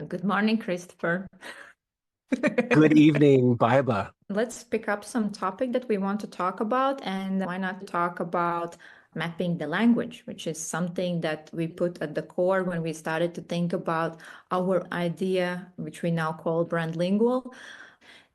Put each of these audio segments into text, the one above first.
Good morning, Christopher. Good evening, Baiba. Let's pick up some topic that we want to talk about, and why not talk about mapping the language, which is something that we put at the core when we started to think about our idea, which we now call brandLingual.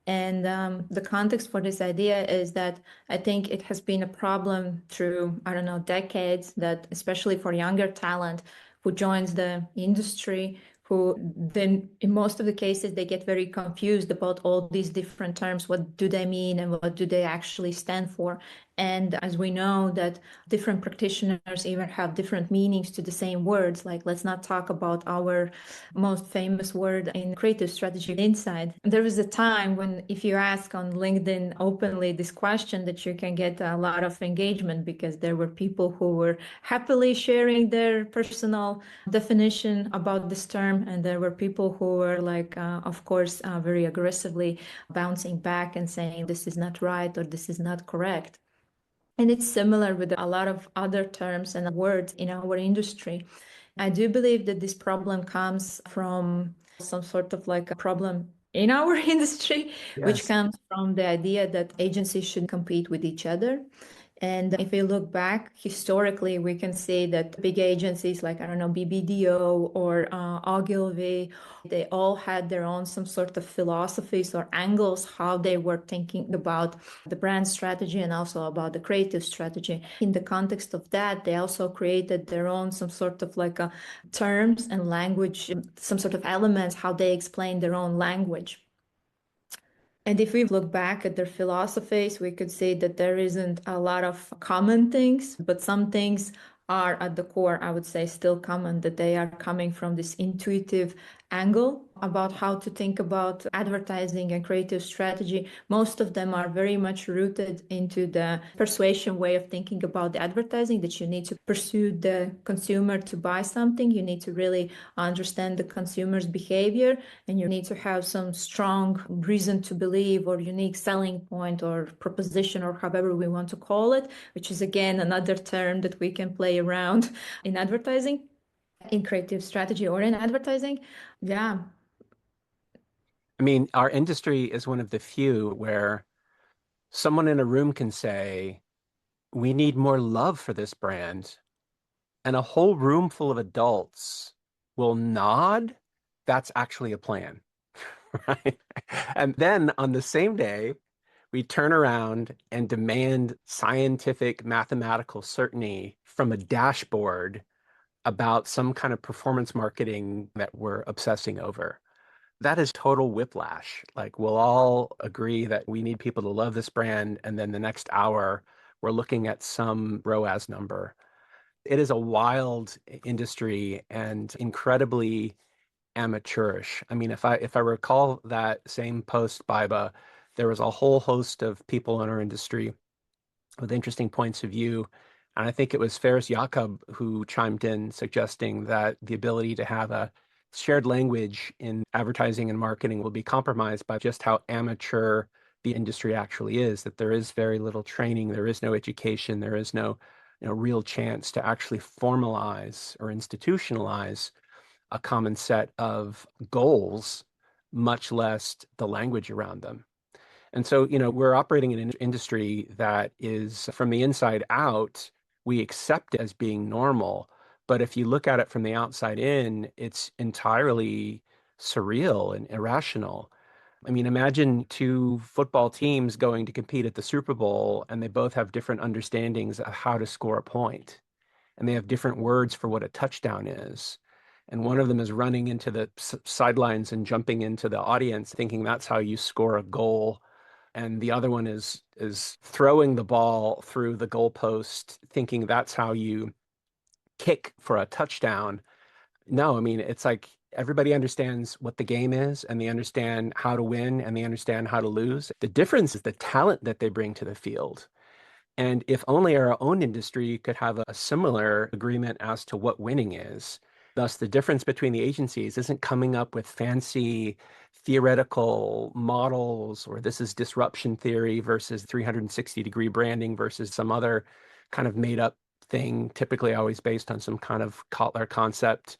And the context for this idea is that I think it has been a problem through, I don't know, decades, that especially for younger talent who joins the industry, who then in most of the cases, they get very confused about all these different terms. What do they mean and what do they actually stand for? And as we know that different practitioners even have different meanings to the same words, like let's not talk about our most famous word in creative strategy, inside. There was a time when if you ask on LinkedIn openly this question that you can get a lot of engagement because there were people who were happily sharing their personal definition about this term. And there were people who were like, of course, very aggressively bouncing back and saying this is not right or this is not correct. And it's similar with a lot of other terms and words in our industry. I do believe that this problem comes from some sort of like a problem in our industry, which Yes. comes from the idea that agencies should compete with each other. And if we look back historically, we can see that big agencies like, I don't know, BBDO or Ogilvy, they all had their own some sort of philosophies or angles, how they were thinking about the brand strategy and also about the creative strategy. In the context of that, they also created their own some sort of like a terms and language, some sort of elements, how they explain their own language. And if we look back at their philosophies, we could see that there isn't a lot of common things, but some things are at the core, I would say, still common, that they are coming from this intuitive angle about how to think about advertising and creative strategy. Most of them are very much rooted into the persuasion way of thinking about the advertising, that you need to pursue the consumer to buy something. You need to really understand the consumer's behavior, and you need to have some strong reason to believe or unique selling point or proposition or however we want to call it, which is again another term that we can play around in advertising, in creative strategy or in advertising. Yeah. I mean, our industry is one of the few where someone in a room can say, we need more love for this brand, and a whole room full of adults will nod. That's actually a plan, right? And then on the same day, we turn around and demand scientific mathematical certainty from a dashboard about some kind of performance marketing that we're obsessing over. That is total whiplash. Like, we'll all agree that we need people to love this brand, and then the next hour, we're looking at some ROAS number. It is a wild industry and incredibly amateurish. I mean, if I recall that same post, Baiba, there was a whole host of people in our industry with interesting points of view. And I think it was 𝗟RHs𝗴𝗂𝗴𝗲 who chimed in suggesting that the ability to have a shared language in advertising and marketing will be compromised by just how amateur the industry actually is, that there is very little training, there is no education, there is no real chance to actually formalize or institutionalize a common set of goals, much less the language around them. And so, we're operating in an industry that is from the inside out, we accept it as being normal. But if you look at it from the outside in, it's entirely surreal and irrational. I mean, imagine two football teams going to compete at the Super Bowl, and they both have different understandings of how to score a point, and they have different words for what a touchdown is. And one of them is running into the sidelines and jumping into the audience, thinking that's how you score a goal, and the other one is throwing the ball through the goalpost, thinking that's how you kick for a touchdown. No, I mean, it's like everybody understands what the game is, and they understand how to win, and they understand how to lose. The difference is the talent that they bring to the field. And if only our own industry could have a similar agreement as to what winning is. Thus, the difference between the agencies isn't coming up with fancy theoretical models, or this is disruption theory versus 360-degree branding versus some other kind of made up thing, typically always based on some kind of Kotler concept.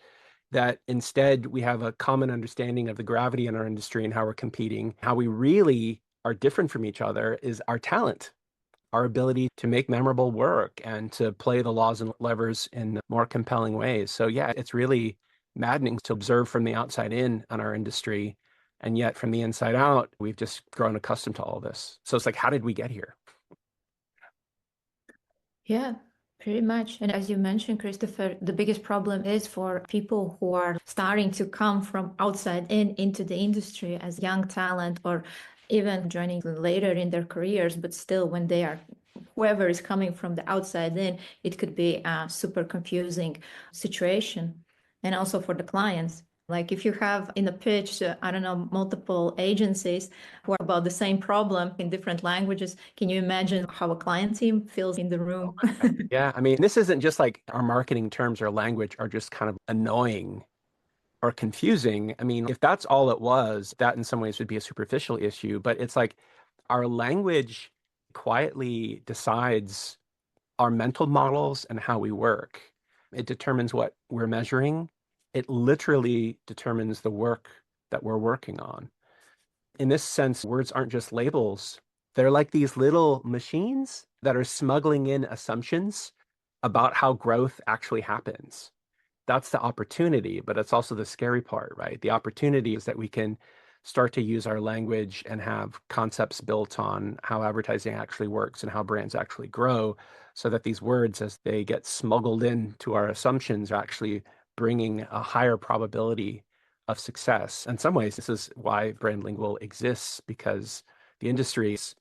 that instead we have a common understanding of the gravity in our industry and how we're competing. How we really are different from each other is our talent, our ability to make memorable work and to play the laws and levers in more compelling ways. So yeah, it's really maddening to observe from the outside in on our industry. And yet from the inside out, we've just grown accustomed to all of this. So it's like, how did we get here? Yeah, pretty much. And as you mentioned, Christopher, the biggest problem is for people who are starting to come from outside in into the industry as young talent or even joining later in their careers, but still when they are whoever is coming from the outside in, it could be a super confusing situation. And also for the clients. Like if you have in a pitch, I don't know, multiple agencies who are about the same problem in different languages, can you imagine how a client team feels in the room? Yeah, I mean, this isn't just like our marketing terms or language are just kind of annoying or confusing. I mean, if that's all it was, that in some ways would be a superficial issue. But it's like our language quietly decides our mental models and how we work. It determines what we're measuring. It literally determines the work that we're working on. In this sense, words aren't just labels. They're like these little machines that are smuggling in assumptions about how growth actually happens. That's the opportunity, but it's also the scary part, right? The opportunity is that we can start to use our language and have concepts built on how advertising actually works and how brands actually grow, so that these words, as they get smuggled into our assumptions, are actually bringing a higher probability of success. In some ways, this is why brandLingual exists, because the industry's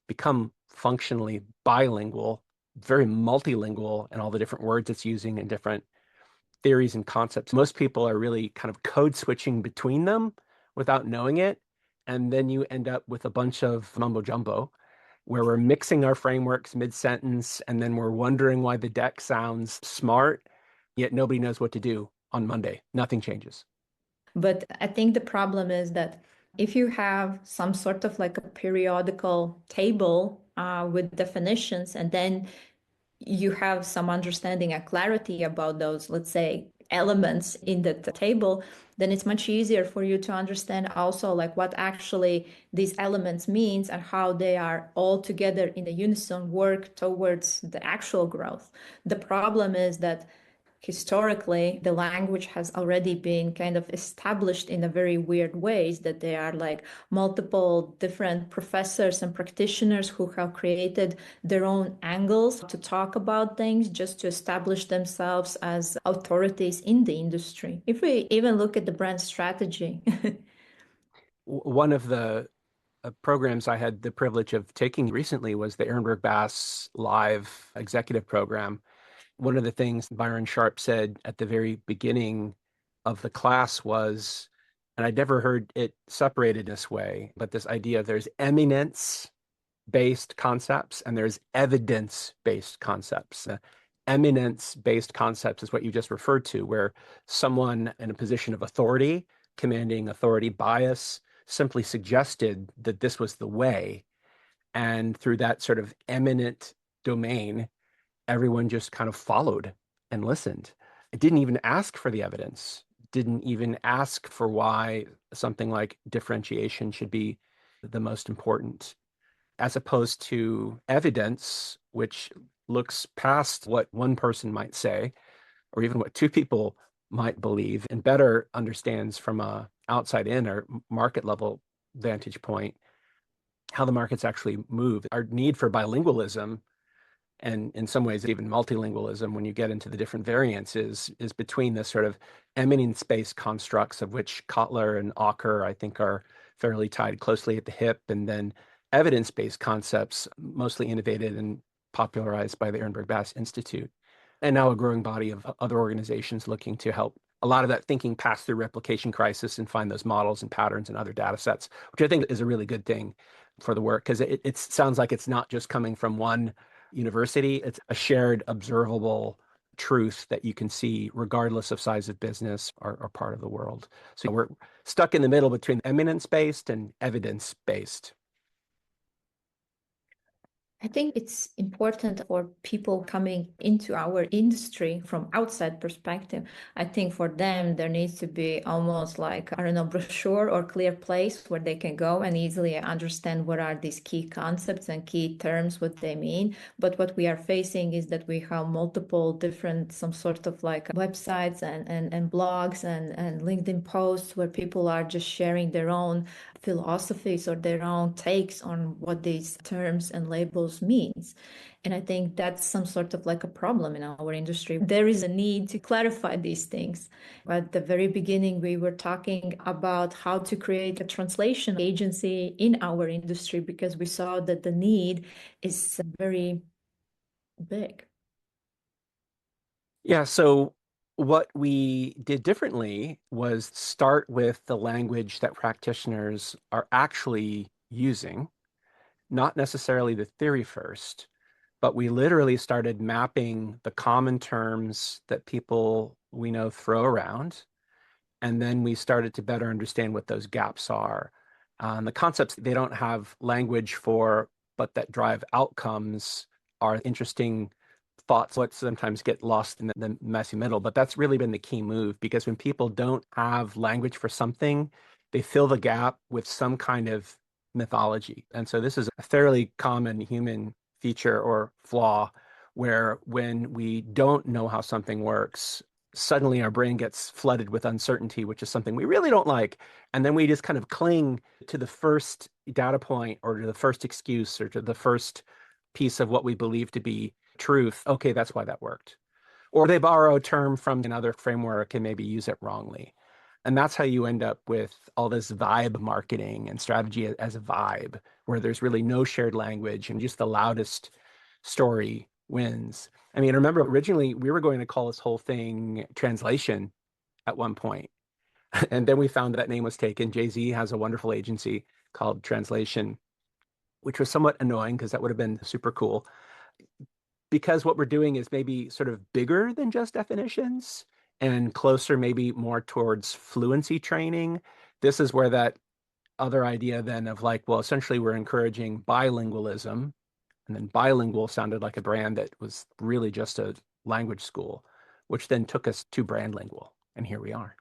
become functionally bilingual, very multilingual in all the different words it's using and different theories and concepts. Most people are really kind of code switching between them without knowing it. And then you end up with a bunch of mumbo jumbo where we're mixing our frameworks mid-sentence and then we're wondering why the deck sounds smart, yet nobody knows what to do on Monday. Nothing changes. But I think the problem is that if you have some sort of like a periodical table with definitions, and then you have some understanding and clarity about those, let's say, elements in the table, then it's much easier for you to understand also like what actually these elements means and how they are all together in a unison work towards the actual growth. The problem is that historically the language has already been kind of established in a very weird ways, that there are like multiple different professors and practitioners who have created their own angles to talk about things just to establish themselves as authorities in the industry. If we even look at the brand strategy. One of the programs I had the privilege of taking recently was the 𝗟รึ𝗴𝗂 live executive program. One of the things Byron Sharp said at the very beginning of the class was, and I'd never heard it separated this way, but this idea of there's eminence-based concepts and there's evidence-based concepts. Eminence-based concepts is what you just referred to, where someone in a position of authority, commanding authority bias, simply suggested that this was the way. And through that sort of eminent domain, everyone just kind of followed and listened. It didn't even ask for the evidence, didn't even ask for why something like differentiation should be the most important, as opposed to evidence, which looks past what one person might say, or even what two people might believe, and better understands from a outside in or market level vantage point how the markets actually move. Our need for bilingualism, and in some ways even multilingualism when you get into the different variants, is between the sort of eminence-based constructs, of which Kotler and Ocker I think are fairly tied closely at the hip, and then evidence-based concepts mostly innovated and popularized by the 𝗟รึ𝗴𝗂 Institute, and now a growing body of other organizations looking to help a lot of that thinking pass through replication crisis and find those models and patterns and other data sets, which I think is a really good thing for the work, because it sounds like it's not just coming from one university. It's a shared observable truth that you can see regardless of size of business or part of the world. So we're stuck in the middle between eminence-based and evidence-based. I think it's important for people coming into our industry from outside perspective. I think for them, there needs to be almost like, I don't know, brochure or clear place where they can go and easily understand what are these key concepts and key terms, what they mean. But what we are facing is that we have multiple different, some sort of like websites and blogs and LinkedIn posts where people are just sharing their own philosophies or their own takes on what these terms and labels means. And I think that's some sort of like a problem in our industry. There is a need to clarify these things. At the very beginning, we were talking about how to create a translation agency in our industry because we saw that the need is very big. Yeah, so what we did differently was start with the language that practitioners are actually using, not necessarily the theory first, but we literally started mapping the common terms that people we know throw around. And then we started to better understand what those gaps are. The concepts they don't have language for, but that drive outcomes are interesting thoughts what sometimes get lost in the messy middle. But that's really been the key move because when people don't have language for something, they fill the gap with some kind of mythology. And so this is a fairly common human feature or flaw where when we don't know how something works, suddenly our brain gets flooded with uncertainty, which is something we really don't like. And then we just kind of cling to the first data point or to the first excuse or to the first piece of what we believe to be truth. Okay, that's why that worked. Or they borrow a term from another framework and maybe use it wrongly. And that's how you end up with all this vibe marketing and strategy as a vibe, where there's really no shared language and just the loudest story wins. I mean, I remember originally we were going to call this whole thing translation at one point. And then we found that name was taken. Jay-Z has a wonderful agency called Translation, which was somewhat annoying because that would have been super cool. Because what we're doing is maybe sort of bigger than just definitions and closer, maybe more towards fluency training. This is where that other idea then of like, well, essentially we're encouraging bilingualism. And then bilingual sounded like a brand that was really just a language school, which then took us to brandLingual. And here we are.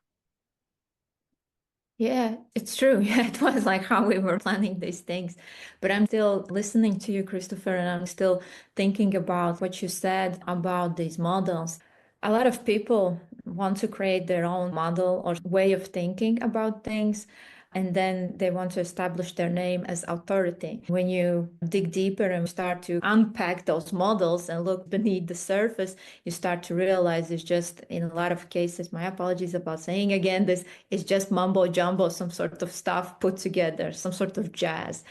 Yeah, it's true. Yeah, it was like how we were planning these things. But I'm still listening to you, Christopher, and I'm still thinking about what you said about these models. A lot of people want to create their own model or way of thinking about things, and then they want to establish their name as authority. When you dig deeper and start to unpack those models and look beneath the surface, you start to realize it's just, in a lot of cases, my apologies about saying again this, it's just mumbo jumbo, some sort of stuff put together, some sort of jazz.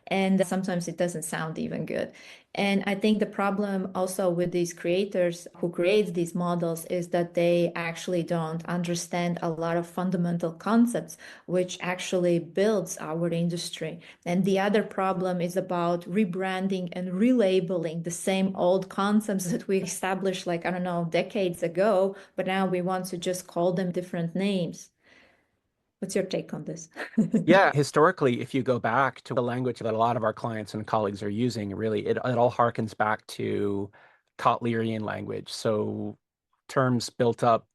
And sometimes it doesn't sound even good. And I think the problem also with these creators who create these models is that they actually don't understand a lot of fundamental concepts, which actually builds our industry. And the other problem is about rebranding and relabeling the same old concepts that we established, like, I don't know, decades ago, but now we want to just call them different names. What's your take on this? Yeah, historically, if you go back to the language that a lot of our clients and colleagues are using, really, it all harkens back to Cotlerian language. So terms built up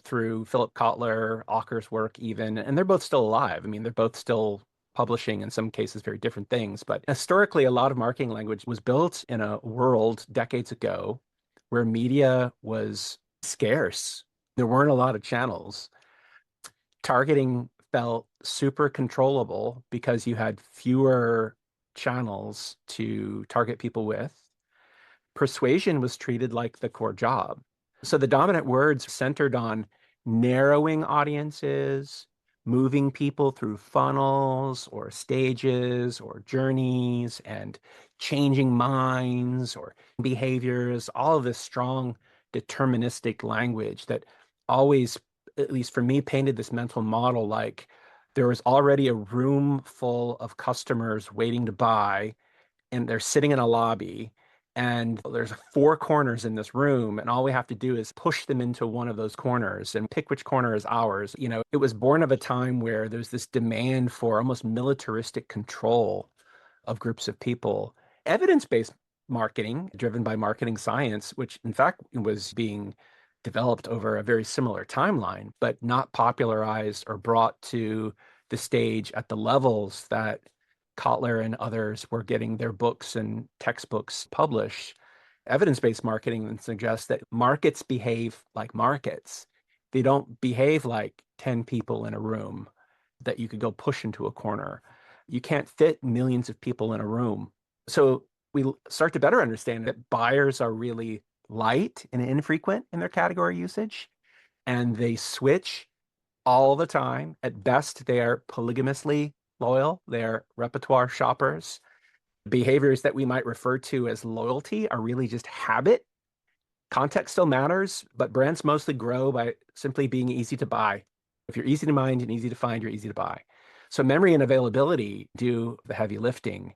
through Philip Kotler, Auker's work even, and they're both still alive. I mean, they're both still publishing in some cases very different things. But historically, a lot of marketing language was built in a world decades ago where media was scarce. There weren't a lot of channels. Targeting felt super controllable because you had fewer channels to target people with. Persuasion was treated like the core job. So the dominant words centered on narrowing audiences, moving people through funnels or stages or journeys, and changing minds or behaviors, all of this strong deterministic language that always, at least for me, painted this mental model like there was already a room full of customers waiting to buy, and they're sitting in a lobby, and there's four corners in this room, and all we have to do is push them into one of those corners and pick which corner is ours. You know, it was born of a time where there's this demand for almost militaristic control of groups of people. Evidence-based marketing, driven by marketing science, which in fact was being developed over a very similar timeline, but not popularized or brought to the stage at the levels that Kotler and others were getting their books and textbooks published. Evidence-based marketing then suggests that markets behave like markets. They don't behave like 10 people in a room that you could go push into a corner. You can't fit millions of people in a room. So we start to better understand that buyers are really light and infrequent in their category usage, and they switch all the time. At best, they are polygamously loyal. They are repertoire shoppers. Behaviors that we might refer to as loyalty are really just habit. Context still matters, but brands mostly grow by simply being easy to buy. If you're easy to mind and easy to find, you're easy to buy. So memory and availability do the heavy lifting.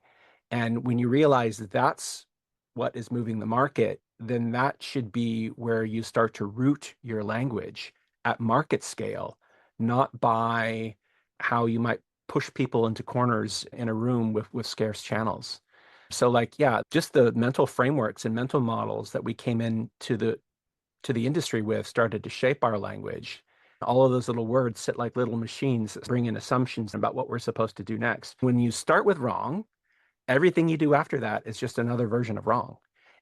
And when you realize that that's what is moving the market, then that should be where you start to root your language at market scale, not by how you might push people into corners in a room with scarce channels. So yeah, just the mental frameworks and mental models that we came into the industry with started to shape our language. All of those little words sit like little machines that bring in assumptions about what we're supposed to do next. When you start with wrong, everything you do after that is just another version of wrong.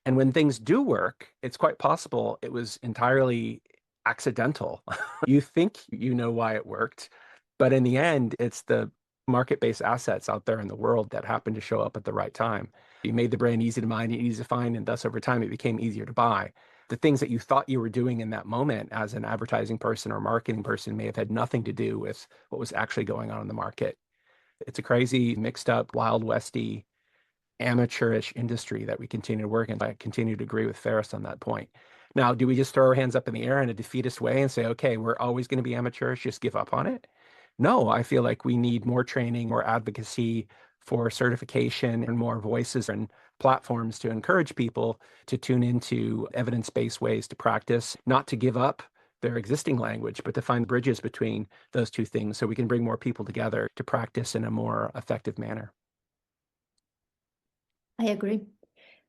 And when things do work, it's quite possible it was entirely accidental. You think you know why it worked, but in the end, it's the market-based assets out there in the world that happen to show up at the right time. You made the brand easy to mind and easy to find, and thus over time it became easier to buy. The things that you thought you were doing in that moment as an advertising person or marketing person may have had nothing to do with what was actually going on in the market. It's a crazy, mixed up, Wild Westy, amateurish industry that we continue to work in. I continue to agree with Ferris on that point. Now, do we just throw our hands up in the air in a defeatist way and say, okay, we're always going to be amateurish, just give up on it? No, I feel like we need more training, more advocacy for certification, and more voices and platforms to encourage people to tune into evidence-based ways to practice, not to give up their existing language, but to find bridges between those two things so we can bring more people together to practice in a more effective manner. I agree.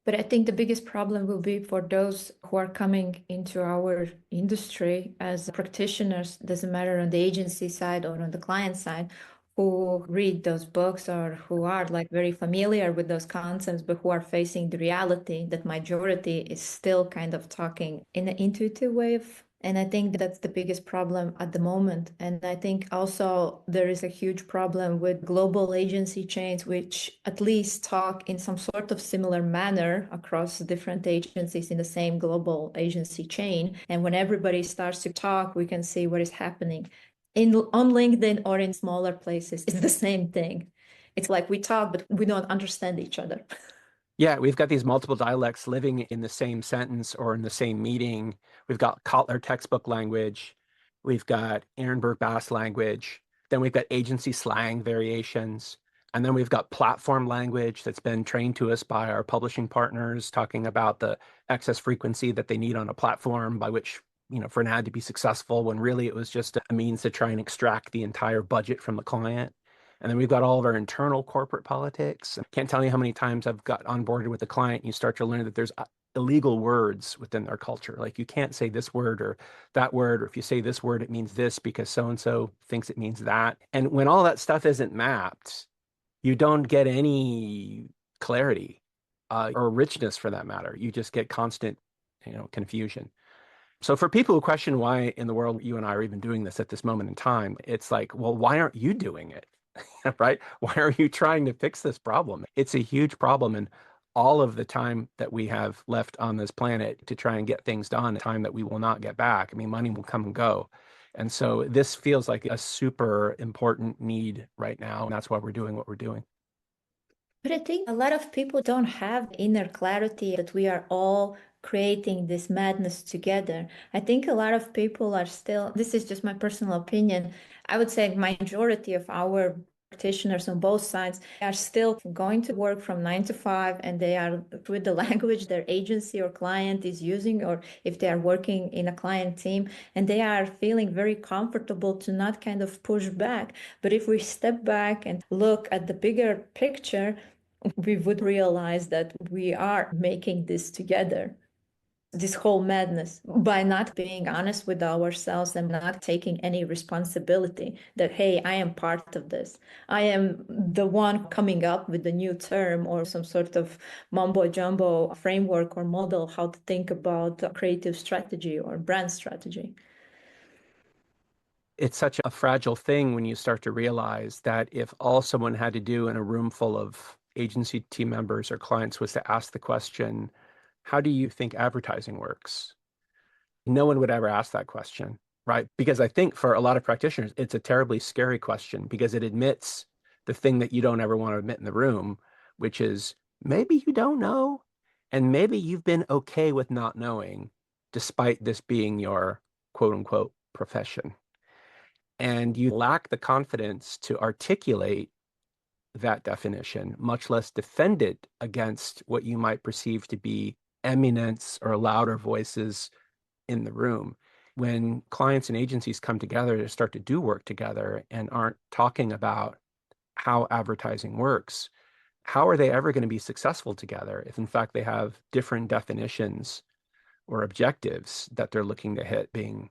But I think the biggest problem will be for those who are coming into our industry as practitioners, doesn't matter on the agency side or on the client side, who read those books or who are like very familiar with those concepts, but who are facing the reality that majority is still kind of talking in an intuitive way of. And I think that's the biggest problem at the moment. And I think also there is a huge problem with global agency chains, which at least talk in some sort of similar manner across different agencies in the same global agency chain. And when everybody starts to talk, we can see what is happening. On LinkedIn or in smaller places, it's the same thing. It's like we talk, but we don't understand each other. Yeah, we've got these multiple dialects living in the same sentence or in the same meeting. We've got Kotler textbook language. We've got Ehrenberg-Bass language. Then we've got agency slang variations. And then we've got platform language that's been trained to us by our publishing partners, talking about the excess frequency that they need on a platform by which, for an ad to be successful, when really it was just a means to try and extract the entire budget from the client. And then we've got all of our internal corporate politics. I can't tell you how many times I've got onboarded with a client. You start to learn that there's illegal words within their culture. Like you can't say this word or that word, or if you say this word, it means this because so-and-so thinks it means that. And when all that stuff isn't mapped, you don't get any clarity or richness for that matter. You just get constant, confusion. So for people who question why in the world you and I are even doing this at this moment in time, it's like, well, why aren't you doing it? Right? Why are you trying to fix this problem? It's a huge problem. And all of the time that we have left on this planet to try and get things done, time that we will not get back. I mean, money will come and go. And so this feels like a super important need right now. And that's why we're doing what we're doing. But I think a lot of people don't have inner clarity that we are all creating this madness together. I think a lot of people are still, this is just my personal opinion, I would say majority of our practitioners on both sides are still going to work from 9 to 5, and they are with the language their agency or client is using, or if they are working in a client team, and they are feeling very comfortable to not kind of push back. But if we step back and look at the bigger picture, we would realize that we are making this together, this whole madness, by not being honest with ourselves and not taking any responsibility that, hey, I am part of this. I am the one coming up with the new term or some sort of mumbo jumbo framework or model how to think about creative strategy or brand strategy. It's such a fragile thing when you start to realize that if all someone had to do in a room full of agency team members or clients was to ask the question, how do you think advertising works? No one would ever ask that question, right? Because I think for a lot of practitioners, it's a terribly scary question because it admits the thing that you don't ever want to admit in the room, which is maybe you don't know, and maybe you've been okay with not knowing, despite this being your quote unquote profession. And you lack the confidence to articulate that definition, much less defend it against what you might perceive to be eminence or louder voices in the room. When clients and agencies come together to start to do work together and aren't talking about how advertising works, how are they ever going to be successful together if in fact they have different definitions or objectives that they're looking to hit being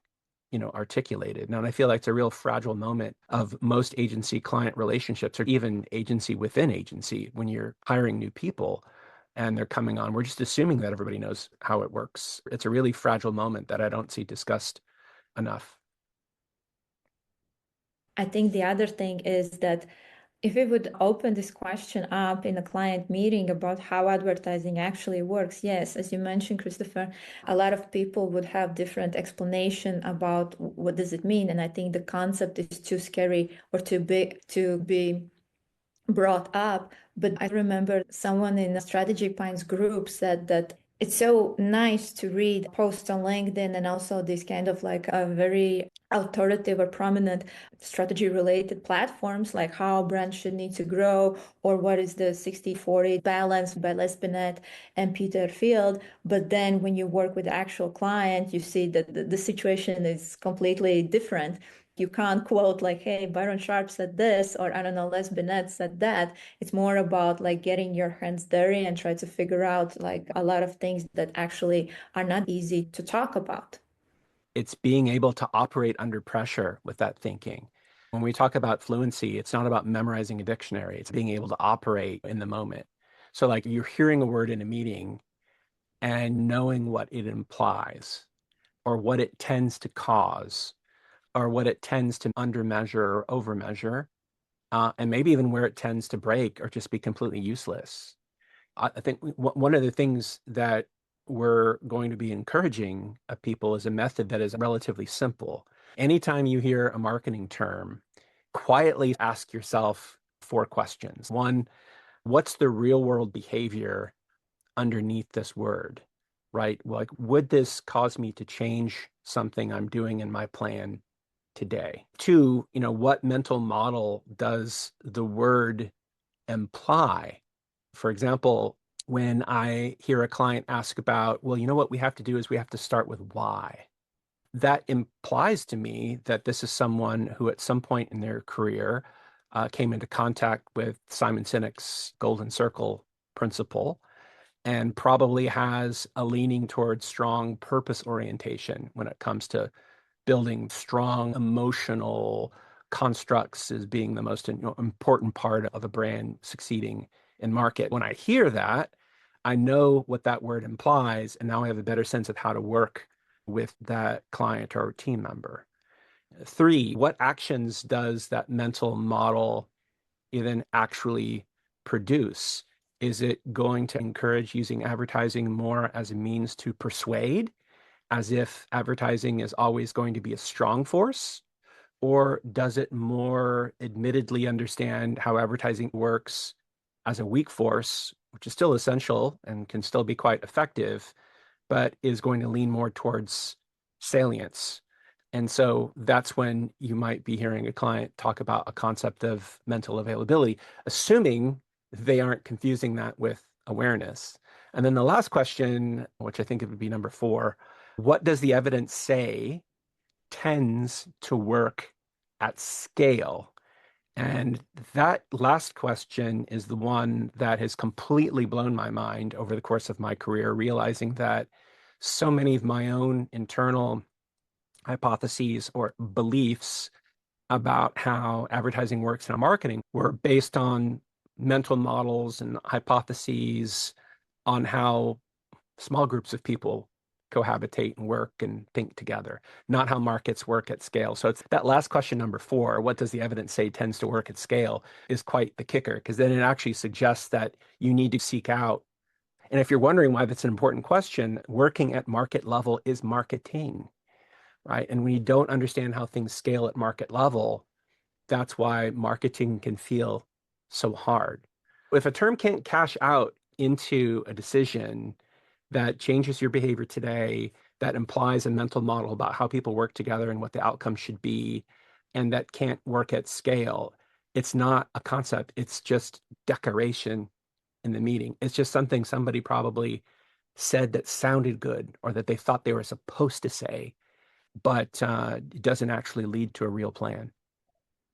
articulated? Now, and I feel like it's a real fragile moment of most agency client relationships, or even agency within agency, when you're hiring new people and they're coming on. We're just assuming that everybody knows how it works. It's a really fragile moment that I don't see discussed enough. I think the other thing is that if we would open this question up in a client meeting about how advertising actually works, yes, as you mentioned, Christopher, a lot of people would have different explanation about what does it mean. And I think the concept is too scary or too big to be brought up. But I remember someone in a Strategy Pines group said that it's so nice to read posts on LinkedIn and also this kind of like a very authoritative or prominent strategy related platforms, like how brands should need to grow or what is the 60-40 balance by 𝗟Rහි𝗴𝗂 and Peter Field. But then when you work with the actual client, you see that the situation is completely different. You can't quote like, hey, Byron Sharp said this, or I don't know, 𝗟Rහි𝗴𝗂 said that. It's more about like getting your hands dirty and try to figure out like a lot of things that actually are not easy to talk about. It's being able to operate under pressure with that thinking. When we talk about fluency, it's not about memorizing a dictionary. It's being able to operate in the moment. So like you're hearing a word in a meeting and knowing what it implies or what it tends to cause or what it tends to undermeasure or overmeasure, and maybe even where it tends to break or just be completely useless. I think one of the things that we're going to be encouraging people is a method that is relatively simple. Anytime you hear a marketing term, quietly ask yourself 4 questions. One, what's the real world behavior underneath this word, right? Like, would this cause me to change something I'm doing in my plan today? 2, what mental model does the word imply? For example, when I hear a client ask about, well, what we have to do is we have to start with why. That implies to me that this is someone who at some point in their career came into contact with Simon Sinek's Golden Circle principle and probably has a leaning towards strong purpose orientation when it comes to building strong emotional constructs as being the most important part of a brand succeeding in market. When I hear that, I know what that word implies, and now I have a better sense of how to work with that client or team member. 3, what actions does that mental model even actually produce? Is it going to encourage using advertising more as a means to persuade, as if advertising is always going to be a strong force? Or does it more admittedly understand how advertising works as a weak force, which is still essential and can still be quite effective, but is going to lean more towards salience? And so that's when you might be hearing a client talk about a concept of mental availability, assuming they aren't confusing that with awareness. And then the last question, which I think it would be number 4, what does the evidence say tends to work at scale? And that last question is the one that has completely blown my mind over the course of my career, realizing that so many of my own internal hypotheses or beliefs about how advertising works in marketing were based on mental models and hypotheses on how small groups of people cohabitate and work and think together, not how markets work at scale. So it's that last question, number 4, what does the evidence say tends to work at scale, is quite the kicker, because then it actually suggests that you need to seek out. And if you're wondering why that's an important question, working at market level is marketing, right? And when you don't understand how things scale at market level, that's why marketing can feel so hard. If a term can't cash out into a decision that changes your behavior today, that implies a mental model about how people work together and what the outcome should be, and that can't work at scale, it's not a concept. It's just decoration in the meeting. It's just something somebody probably said that sounded good or that they thought they were supposed to say, but it doesn't actually lead to a real plan.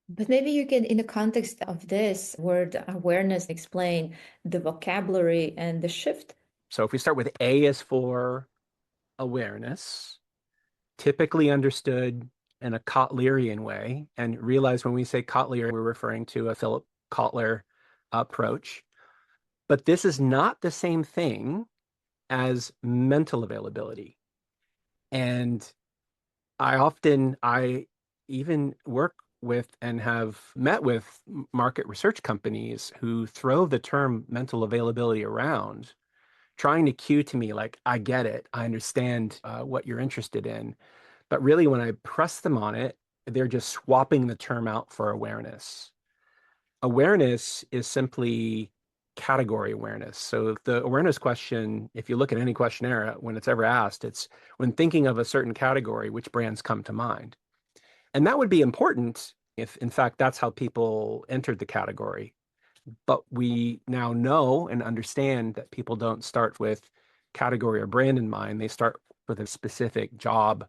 But maybe you can, in the context of this word awareness, explain the vocabulary and the shift. So if we start with A is for awareness, typically understood in a Kotlerian way, and realize when we say Kotler, we're referring to a Philip Kotler approach. But this is not the same thing as mental availability. And I even work with and have met with market research companies who throw the term mental availability around, trying to cue to me like, I get it, I understand what you're interested in. But really, when I press them on it, they're just swapping the term out for awareness. Awareness is simply category awareness. So the awareness question, if you look at any questionnaire, when it's ever asked, it's when thinking of a certain category, which brands come to mind. And that would be important if, in fact, that's how people entered the category. But we now know and understand that people don't start with category or brand in mind. They start with a specific job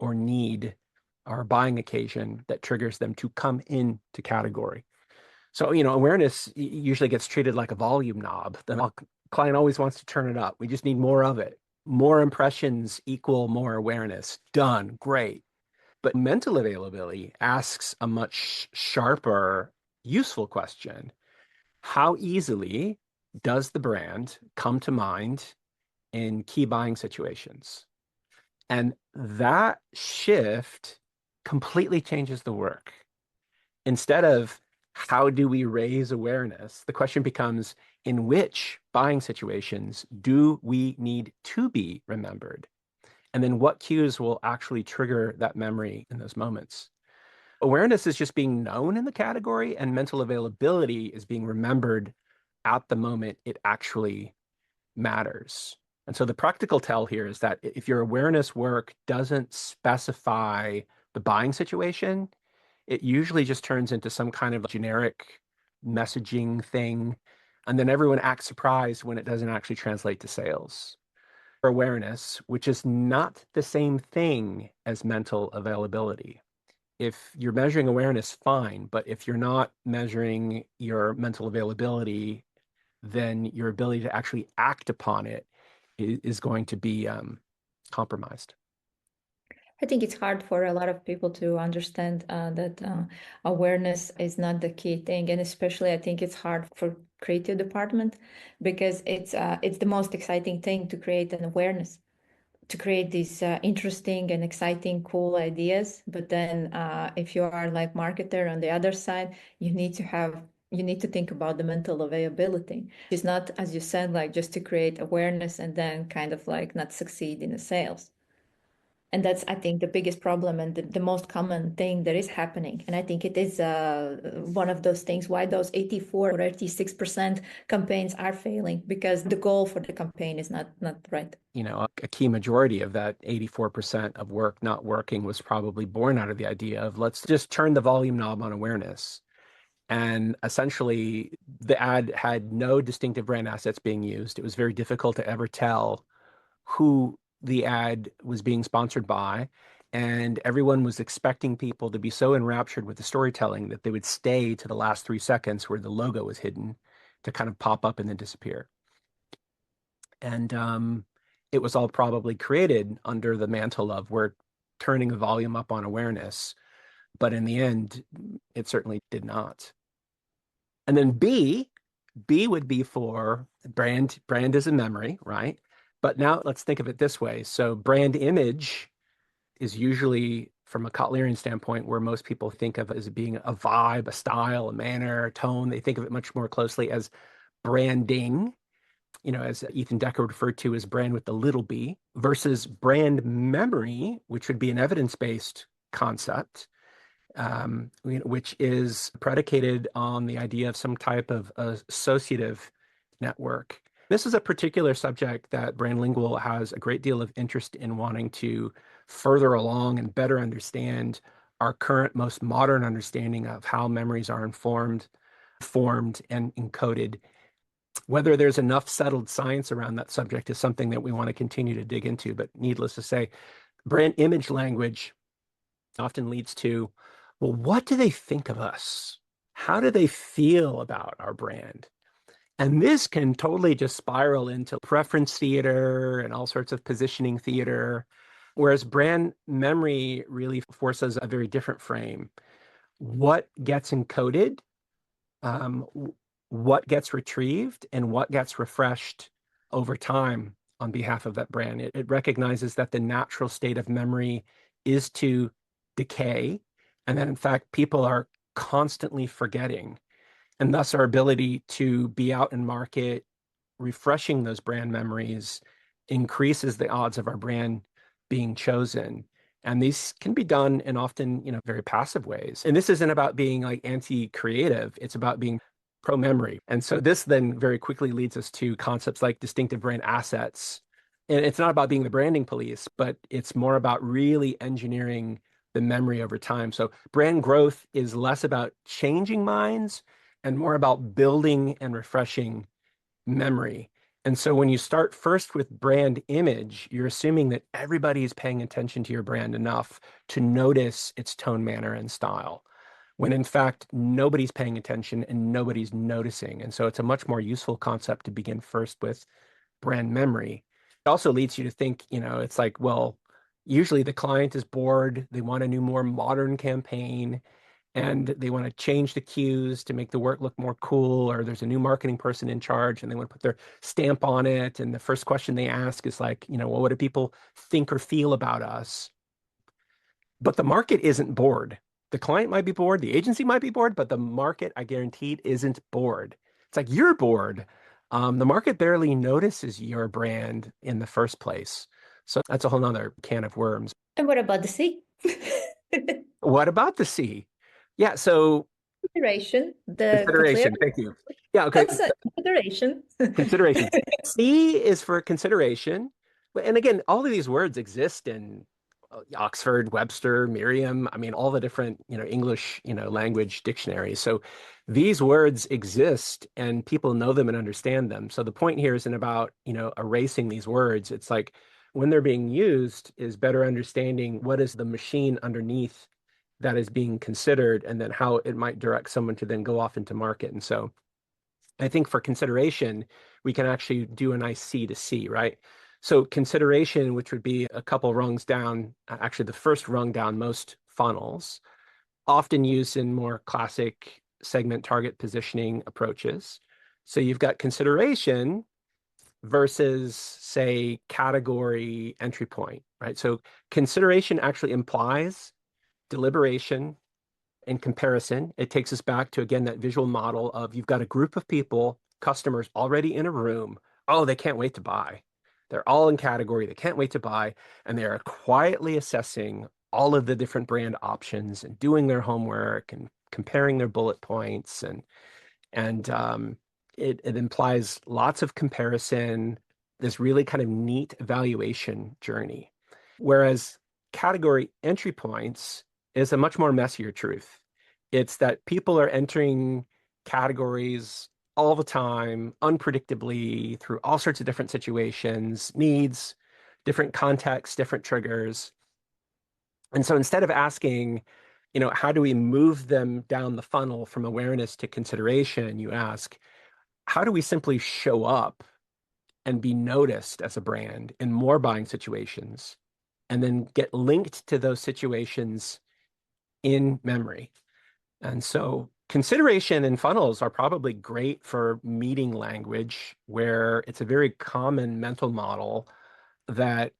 or need or buying occasion that triggers them to come into category. So, awareness usually gets treated like a volume knob. The client always wants to turn it up. We just need more of it. More impressions equal more awareness. Done. Great. But mental availability asks a much sharper, useful question. How easily does the brand come to mind in key buying situations? And that shift completely changes the work. Instead of how do we raise awareness, the question becomes, in which buying situations do we need to be remembered? And then what cues will actually trigger that memory in those moments? Awareness is just being known in the category, and mental availability is being remembered at the moment it actually matters. And so the practical tell here is that if your awareness work doesn't specify the buying situation, it usually just turns into some kind of generic messaging thing. And then everyone acts surprised when it doesn't actually translate to sales. Awareness, which is not the same thing as mental availability. If you're measuring awareness, fine, but if you're not measuring your mental availability, then your ability to actually act upon it is going to be compromised. I think it's hard for a lot of people to understand that awareness is not the key thing, and especially I think it's hard for creative department because it's the most exciting thing to create an awareness, to create these interesting and exciting, cool ideas. But then if you are like marketer on the other side, you need to think about the mental availability. It's not, as you said, like just to create awareness and then kind of like not succeed in the sales. And that's, I think, the biggest problem and the most common thing that is happening. And I think it is one of those things why those 84 or 86% campaigns are failing, because the goal for the campaign is not right. A key majority of that 84% of work not working was probably born out of the idea of let's just turn the volume knob on awareness. And essentially, the ad had no distinctive brand assets being used. It was very difficult to ever tell who the ad was being sponsored by. and everyone was expecting people to be so enraptured with the storytelling that they would stay to the last 3 seconds where the logo was hidden to kind of pop up and then disappear. And it was all probably created under the mantle of we're turning the volume up on awareness. But in the end, it certainly did not. And then B would be for brand. Brand is a memory, right? But now let's think of it this way. So brand image is usually, from a Kotlerian standpoint, where most people think of as being a vibe, a style, a manner, a tone. They think of it much more closely as branding, as Ethan Decker referred to as brand with the little b, versus brand memory, which would be an evidence-based concept, which is predicated on the idea of some type of associative network. This is a particular subject that brandLingual has a great deal of interest in wanting to further along and better understand our current, most modern understanding of how memories are informed, formed, and encoded. Whether there's enough settled science around that subject is something that we want to continue to dig into, but needless to say, brand image language often leads to, well, what do they think of us? How do they feel about our brand? And this can totally just spiral into preference theater and all sorts of positioning theater, whereas brand memory really forces a very different frame. What gets encoded, um, what gets retrieved, and what gets refreshed over time on behalf of that brand. It recognizes that the natural state of memory is to decay, and that in fact people are constantly forgetting, and thus our ability to be out in market refreshing those brand memories increases the odds of our brand being chosen. And these can be done in often, very passive ways. And this isn't about being like anti-creative, it's about being pro-memory. And so this then very quickly leads us to concepts like distinctive brand assets. And it's not about being the branding police, but it's more about really engineering the memory over time. So brand growth is less about changing minds and more about building and refreshing memory. And so when you start first with brand image, you're assuming that everybody is paying attention to your brand enough to notice its tone, manner, and style, when in fact, nobody's paying attention and nobody's noticing. And so it's a much more useful concept to begin first with brand memory. It also leads you to think, it's like, well, usually the client is bored. They want a new, more modern campaign, and they want to change the cues to make the work look more cool, or there's a new marketing person in charge and they want to put their stamp on it. And the first question they ask is like, well, what do people think or feel about us? But the market isn't bored. The client might be bored, the agency might be bored, but the market, I guaranteed, isn't bored. It's like you're bored. The market barely notices your brand in the first place. So that's a whole nother can of worms. And what about the C? What about the C? Yeah, so Consideration. consideration. Thank you. Yeah, okay. Consideration. Consideration. C is for consideration. And again, all of these words exist in Oxford, Webster, Merriam. I mean, all the different, English, language dictionaries. So these words exist and people know them and understand them. So the point here isn't about, erasing these words. It's like when they're being used is better understanding what is the machine underneath that is being considered, and then how it might direct someone to then go off into market. And so I think for consideration, we can actually do a nice C to C, right? So consideration, which would be a couple rungs down, actually the first rung down most funnels, often used in more classic segment target positioning approaches. So you've got consideration versus, say, category entry point, right? So consideration actually implies deliberation and comparison. It takes us back to, again, that visual model of you've got a group of people, customers already in a room. Oh, they can't wait to buy. They're all in category. They can't wait to buy. And they are quietly assessing all of the different brand options and doing their homework and comparing their bullet points. And it implies lots of comparison, this really kind of neat evaluation journey. Whereas category entry points is a much more messier truth. It's that people are entering categories all the time, unpredictably, through all sorts of different situations, needs, different contexts, different triggers. And so instead of asking, how do we move them down the funnel from awareness to consideration, you ask, how do we simply show up and be noticed as a brand in more buying situations, and then get linked to those situations in memory? And so consideration and funnels are probably great for meeting language, where it's a very common mental model that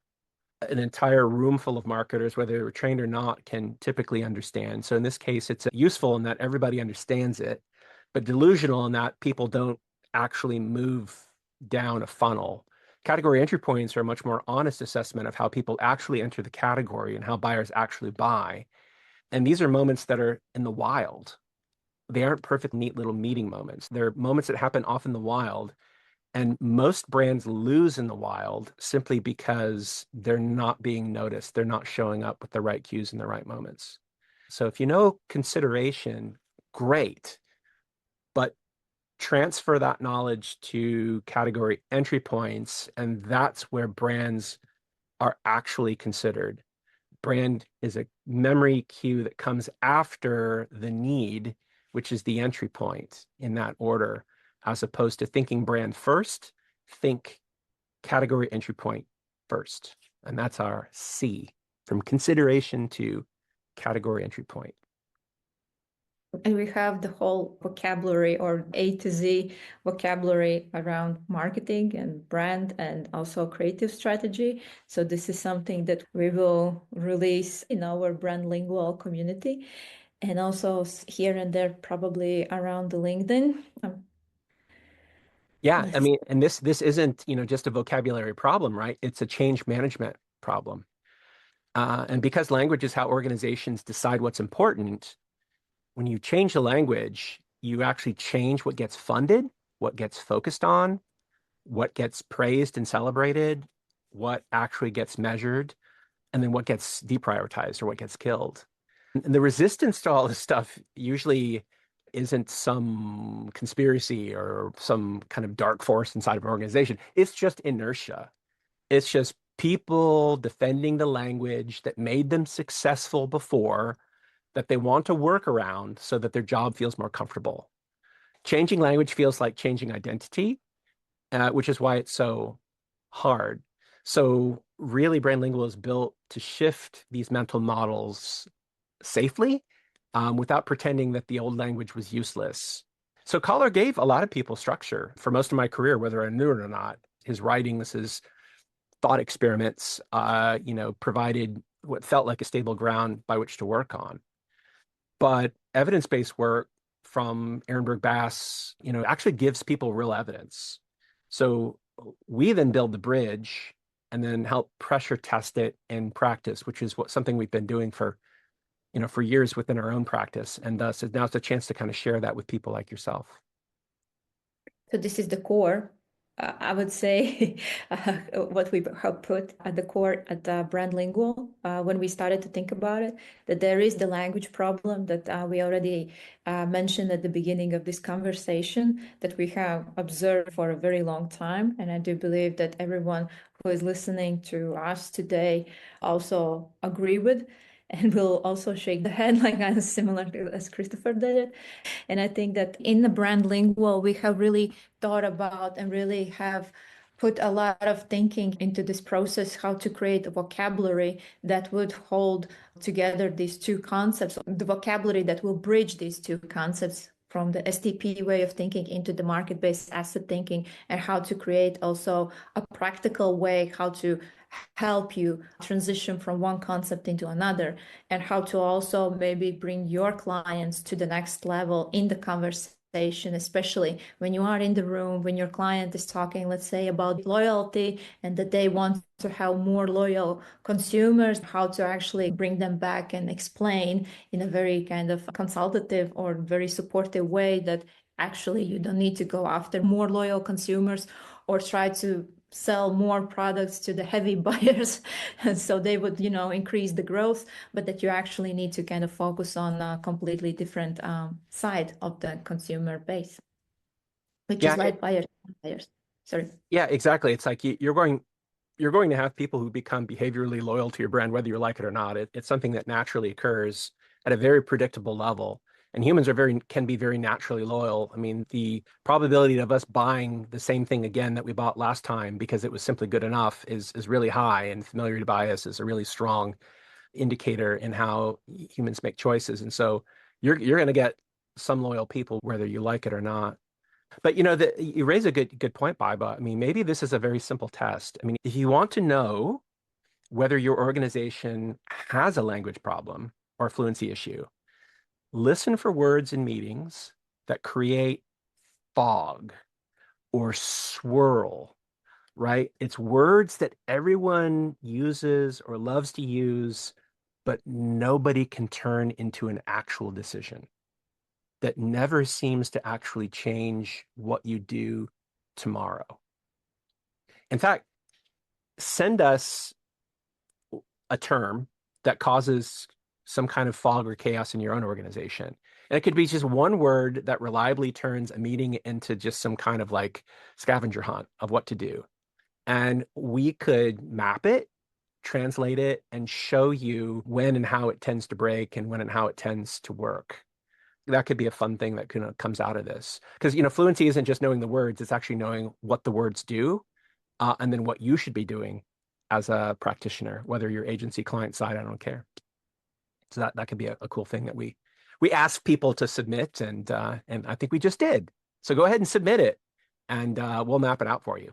an entire room full of marketers, whether they're trained or not, can typically understand. So in this case, it's useful in that everybody understands it, but delusional in that people don't actually move down a funnel. Category entry points are a much more honest assessment of how people actually enter the category and how buyers actually buy. And these are moments that are in the wild. They aren't perfect, neat little meeting moments. They're moments that happen off in the wild. And most brands lose in the wild simply because they're not being noticed. They're not showing up with the right cues in the right moments. So if you know consideration, great, but transfer that knowledge to category entry points, and that's where brands are actually considered. Brand is a memory cue that comes after the need, which is the entry point in that order, as opposed to thinking brand first, think category entry point first. And that's our C, from consideration to category entry point. And we have the whole vocabulary, or A to Z vocabulary, around marketing and brand and also creative strategy. So this is something that we will release in our brandLingual community, and also here and there probably around the LinkedIn. Yeah, I Yes. mean, and this isn't, just a vocabulary problem, right? It's a change management problem. And because language is how organizations decide what's important, when you change the language, you actually change what gets funded, what gets focused on, what gets praised and celebrated, what actually gets measured, and then what gets deprioritized or what gets killed. And the resistance to all this stuff usually isn't some conspiracy or some kind of dark force inside of an organization. It's just inertia. It's just people defending the language that made them successful before, that they want to work around so that their job feels more comfortable. Changing language feels like changing identity, which is why it's so hard. So really, brandLingual is built to shift these mental models safely, without pretending that the old language was useless. So Collar gave a lot of people structure for most of my career, whether I knew it or not. His writings, his thought experiments, provided what felt like a stable ground by which to work on. But evidence-based work from Ehrenberg Bass, actually gives people real evidence. So we then build the bridge and then help pressure test it in practice, which is something we've been doing for years within our own practice. And thus now it's a chance to kind of share that with people like yourself. So this is the core. I would say what we have put at the core at brandLingual, when we started to think about it, that there is the language problem that we already mentioned at the beginning of this conversation, that we have observed for a very long time. And I do believe that everyone who is listening to us today also agree with, and will also shake the head like similar to as Christopher did it. And I think that in the brandLingual, we have really thought about and really have put a lot of thinking into this process, how to create a vocabulary that would hold together these two concepts, the vocabulary that will bridge these two concepts from the STP way of thinking into the market-based asset thinking, and how to create also a practical way, how to help you transition from one concept into another, and how to also maybe bring your clients to the next level in the conversation, especially when you are in the room, when your client is talking, let's say, about loyalty and that they want to have more loyal consumers, how to actually bring them back and explain in a very kind of consultative or very supportive way that actually you don't need to go after more loyal consumers or try to sell more products to the heavy buyers and so they would increase the growth, but that you actually need to kind of focus on a completely different side of the consumer base, which is Yeah, light buyers. Sorry. yeah, exactly. It's like you're going you're going to have people who become behaviorally loyal to your brand, whether you like it or not. It's something that naturally occurs at a very predictable level. And humans can be very naturally loyal. I mean, the probability of us buying the same thing again that we bought last time because it was simply good enough is really high. And familiarity bias is a really strong indicator in how humans make choices. And so you're going to get some loyal people whether you like it or not. But you raise a good point, Baiba. I mean, maybe this is a very simple test. I mean, if you want to know whether your organization has a language problem or fluency issue, listen for words in meetings that create fog or swirl, right? It's words that everyone uses or loves to use, but nobody can turn into an actual decision that never seems to actually change what you do tomorrow. In fact, send us a term that causes some kind of fog or chaos in your own organization. And it could be just one word that reliably turns a meeting into just some kind of like scavenger hunt of what to do. And we could map it, translate it, and show you when and how it tends to break and when and how it tends to work. That could be a fun thing that comes out of this. Because, fluency isn't just knowing the words, it's actually knowing what the words do, and then what you should be doing as a practitioner, whether you're agency, client side, I don't care. So that could be a cool thing that we ask people to submit, and I think we just did. So go ahead and submit it, and we'll map it out for you.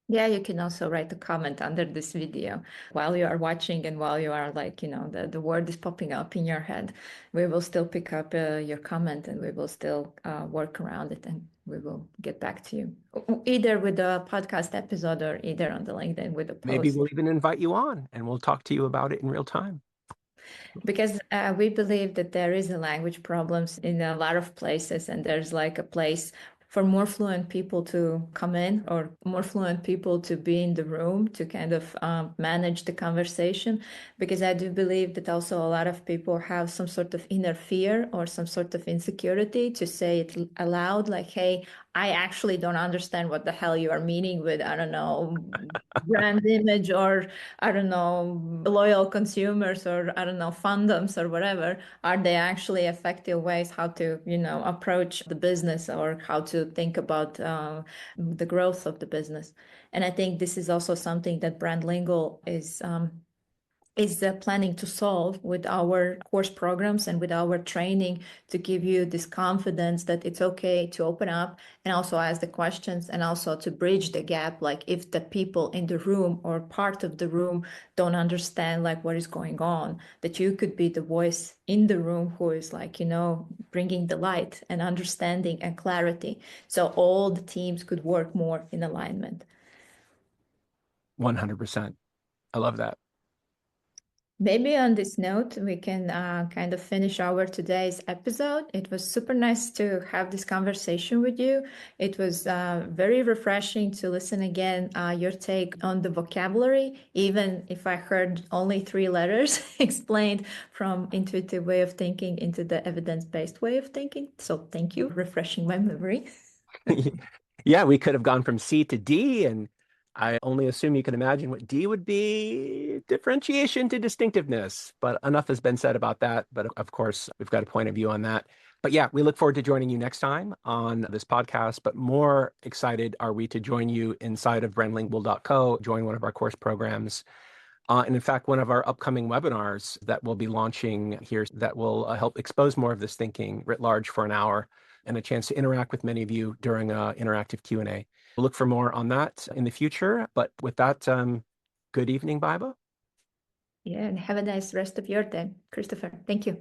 Yeah, you can also write a comment under this video while you are watching and while you are like, the word is popping up in your head. We will still pick up your comment and we will still work around it and we will get back to you either with a podcast episode or either on the LinkedIn with a post. Maybe we'll even invite you on and we'll talk to you about it in real time. Because we believe that there is a language problems in a lot of places and there's like a place for more fluent people to come in or more fluent people to be in the room to kind of manage the conversation. Because I do believe that also a lot of people have some sort of inner fear or some sort of insecurity to say it aloud, like, hey, I actually don't understand what the hell you are meaning with, I don't know, brand image or, I don't know, loyal consumers or, I don't know, fandoms or whatever. Are they actually effective ways how to, approach the business or how to think about the growth of the business? And I think this is also something that brandLingual is planning to solve with our course programs and with our training to give you this confidence that it's okay to open up and also ask the questions and also to bridge the gap. Like if the people in the room or part of the room don't understand like what is going on, that you could be the voice in the room who is like, bringing the light and understanding and clarity. So all the teams could work more in alignment. 100%. I love that. Maybe on this note, we can kind of finish our today's episode. It was super nice to have this conversation with you. It was very refreshing to listen again your take on the vocabulary, even if I heard only 3 letters explained from intuitive way of thinking into the evidence-based way of thinking. So thank you, refreshing my memory. Yeah, we could have gone from C to D, and I only assume you can imagine what D would be: differentiation to distinctiveness. But enough has been said about that. But of course, we've got a point of view on that. But yeah, we look forward to joining you next time on this podcast. But more excited are we to join you inside of brandlingual.co, join one of our course programs. And in fact, one of our upcoming webinars that we'll be launching here that will help expose more of this thinking writ large for an hour and a chance to interact with many of you during an interactive Q&A. We'll look for more on that in the future. But with that, good evening, Baiba. Yeah, and have a nice rest of your day, Christopher. Thank you.